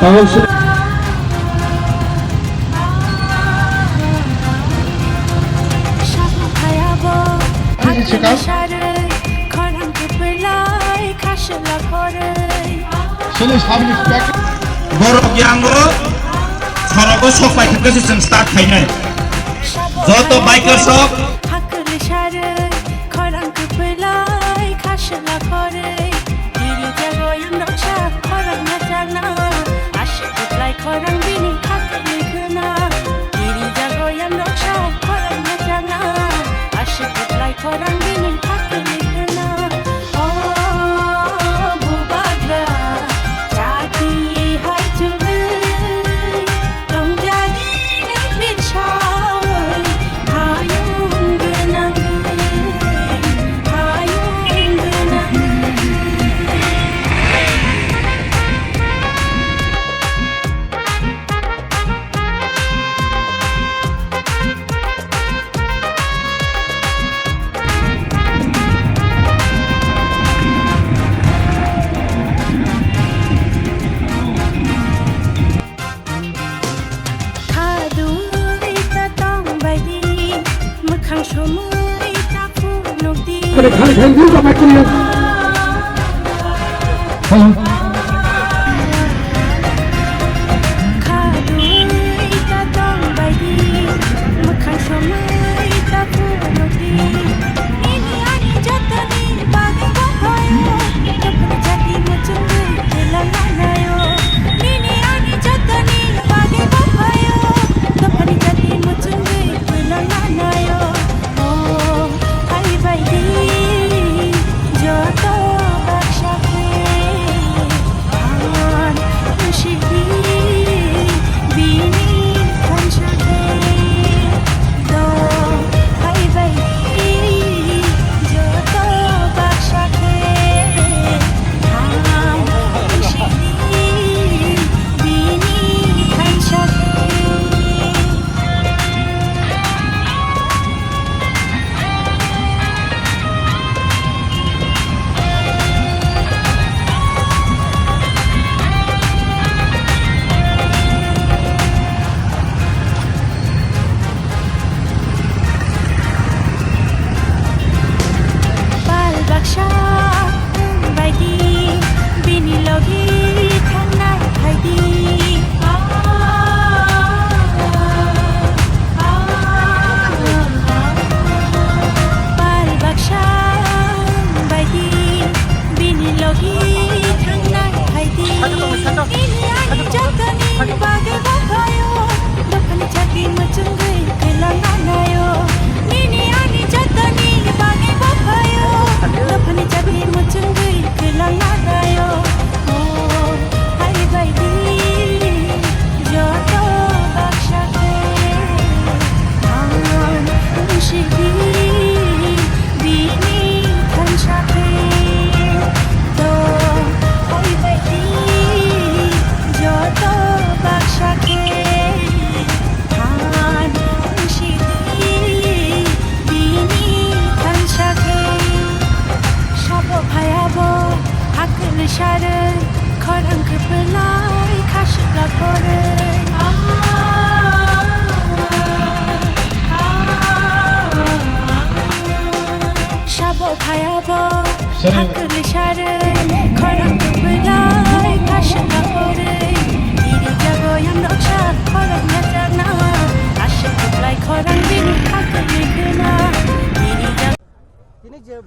Borok yang soroko sofai kekesi sing start kainya. Joto biker sok.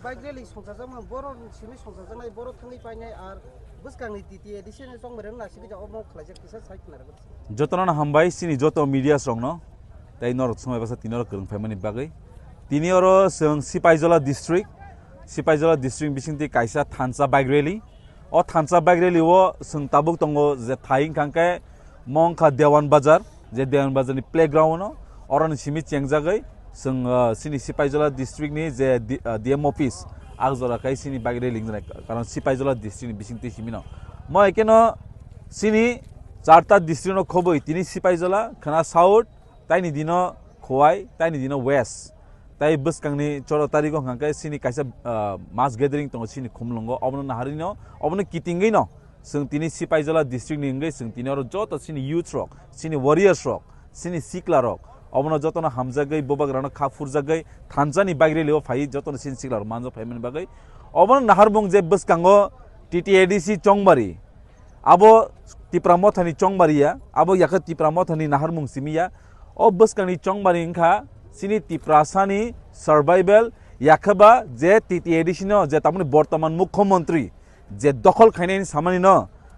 Bike rally সংসারজাमा बर' सिनि संसारजानाय बर' थांनि पायनाय are बुसकांनि टिटि addition सं मेरन नासि गजा अमो खलाजक किसा साइट नारगो जतन हामबाय सिनि जत मीडिया संनो ताइ नरक समय बासा तिनर करन फायमानि बागै तिनि अरो जों सिपाइजला डिस्ट्रिक्ट बिसिंति कायसा थानसा बाइक रैली ओ थानसा बाइक रैली ओ जों ताबुक तंगो जे थाइं खांके मंखा देवान बाजारनि प्लेग्राउन्ड अरन सिमि चेंगजागै जों सिनि सिपाइजला डिस्ट्रिक्टनि जे डीएम ऑफिस आगजराखाय सिनि बाइक रैली जानाय कारण सिपाइजला डिस्ट्रिक्टनि बिसिंति सिमिनो म एकेनो सिनि चारता डिस्ट्रिक्टनो खबै तिनि सिपाइजला खना साउथ ताइनि दिनो खोवाई ताइनि दिनो वेस्ट ताइ बसकांनि 14 तारिखो हांकाय सिनि कायसा मास गैदरिंग तंग सिनि खुमलंगो अबनो नाहारिनो अबनो किटिंगैनो जों तिनि सिपाइजला डिस्ट्रिक्टनि इंगै जों तिनि आरो जत सिनि युथ रक सिनि वारियर्स रक सिनि सिक्ला रक अबनो जतनो हामजागै बोबाग्रानो खाफुरजागै थानजानि बागरेलियाव फाइ जतनो सिनि सिक्ला रक मानजो फाइमोन बागै अबनो नाहारबुं जे बसकांगो टिटिएडिसि चंबारि आबो तिप्रामथानि चंबारिया आबो याखा तिप्रामथानि नाहारबुं सिमिया ओ बसकांनि चंबारि इंखा सिनि तिप्रासानि सार्भाइवेल याखबा जे टिटिएडिसिनो जे तामनि बर्तमान मुख्यमंत्री যে দখল খাইনাইনি সামানি ন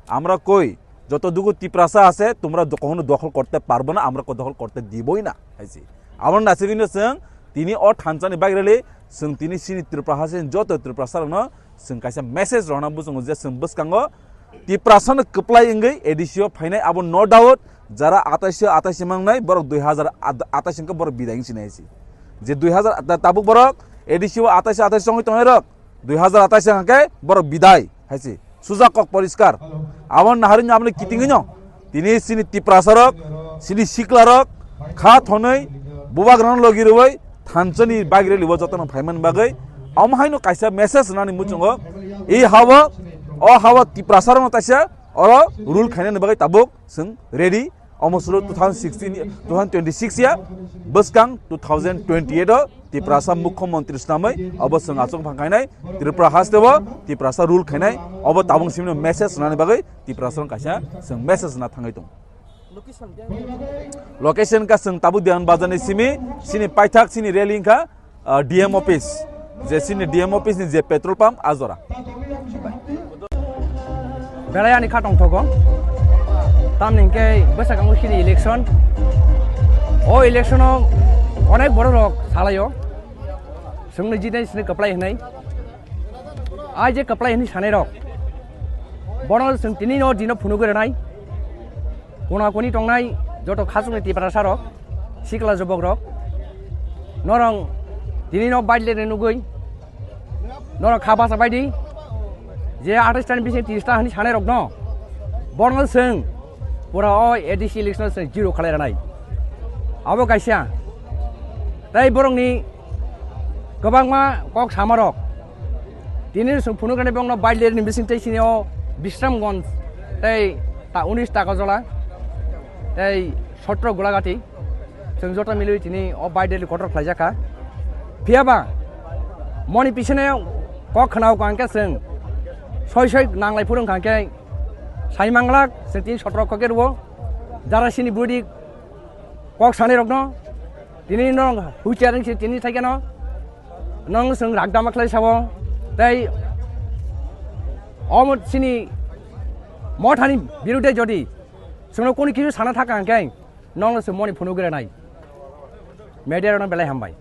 আমরা কই যতটুকু তিপ্রাসা আছে তোমরা কখনো দখল করতে পারবে না আমরা দখল করতে দিবই না হাইছি আমার নাসিবিন जों তিনি অ থানচানি বাগরেলি जों তিনি সিনি ত্রিপ্রাসাসিন যত ত্রিপ্রাসার ন जों কাইসা মেসেজ রনা বুঝং যে जों বসকাঙ্গ ত্রিপ্রাসান কপ্লাই ইংগै এডিসিও ফাইনাই আবো নো ডাউট যারা 28 মাংনাই বরক 2028 কে বরক বিদায়িং সিনাইছি যে 2000 তাবুক বরক এডিসিও 28 সঙ্গে তনে রক 2028 কে বরক বিদায় হাইছি সুজা কক পরিষ্কার আবার নাহারিন আপনি কিতিংই ন তিনি সিনি তিপ্রাসারক সিনি সিকলারক খা থनै বুবাগ্রান লগিরবই থানচনি বাগরে লিব যতন ফাইমান বাগै আমহাইনো কাইসা মেসেজ নানি মুচंग এই হাওয়া অ হাওয়া তিপ্রাসারন তাইসা অর রুল খাইনানি বাগै তাবুক जों रेडी almost 2026 या बसकां 2028 तिप्रासा मुख्यमंत्री नामै अब जों आचों फांखायनाय त्रिपुरा हास्तेव तिप्रासा रुल खायनाय अब ताबुं सिमनो मेसेज नानै बागै तिप्रासा कायसा जों मेसेज ना थांगाय दं लोकेशन का जों ताबु दियान बाजारनि सिनि पाइथाक सिनि रेलिं का डीएम ऑफिस जे सिनि डीएम ऑफिस नि जे पेट्रोल पंप आजरा बेलायानि खाटं थगो तामनिंके बैसागांगो सिनि इलेक्शन ओ इलेक्शनाव अनेक बड़ रक सालायो जोंनो जिनै सिनि कप्लाय होनाय आइ जे कप्लाय होनि सानै रक बड़ जों तिनि न दिनो फुनु गोरनाय कोना कोनि टंनाय जत खासुनि तिप्रासा रक सिकला जबक रक नरं तिनि न बाइले नुगै नरं खाबासा बायदि जे 28 टानि बिसे 30 टा होनि सानै रक न बड़ जों पुरा ओ एडिसि इलेक्शन जों जिरो खालायनाय आबो गायसा ताई बरंनि गोबांमा कक सामारक दिनै जों फुनुगानि बंनो बाइलेरनि बिसिंथै सिनियाव बिश्रामगंज ताई ता 19 टाका जला ताई 17 गुलागाति जों जता मिलि दिनै अ बाइलेरनि कटर खालायजाखा फियाबा मनि पिछनायाव कक खनाव कांके जों सय नांलाय फुरुं कांके साइमांलाक जों 17 कके रुव जारा सिनि बुदि कक सानै रक न दिनै नं हुइचारिं सि दिनै थाइके न नं जों रागदामा खालाय साबो ताई अमत सिनि मथानि बिरुदे जदि जोंनो कोनि किसु साना थाका आंके नं जों मनि फुनु गेलेनाय मेडियारनो बेलाय हामबाय